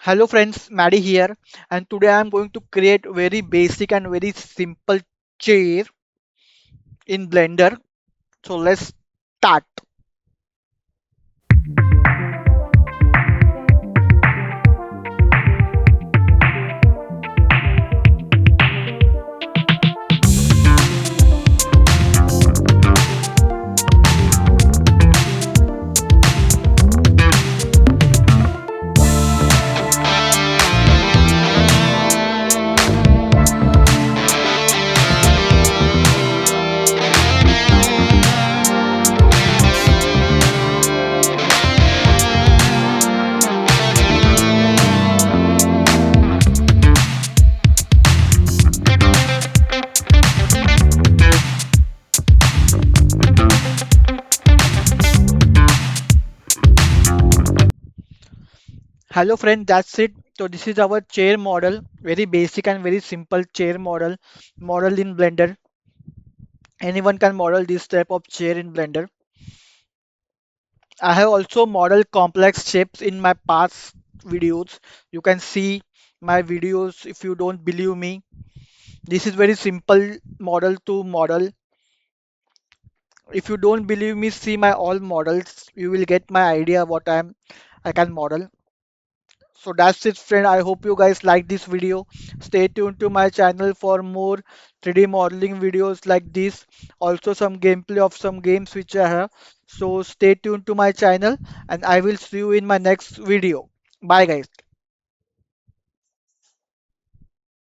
Hello friends, Maddie here, and today I am going to create very basic and very simple chair in Blender. So let's start. Hello friend, that's it. So this is our chair model, very basic and very simple chair model in Blender. Anyone can model this type of chair in Blender. I have also modeled complex shapes in my past videos. You can see my videos if you don't believe me. This is very simple model to model. If you don't believe me, see my all models. You will get my idea what I can model. So that's it, friend. I hope you guys like this video. Stay tuned to my channel for more 3D modeling videos like this. Also some gameplay of some games which I have. So stay tuned to my channel and I will see you in my next video. Bye guys.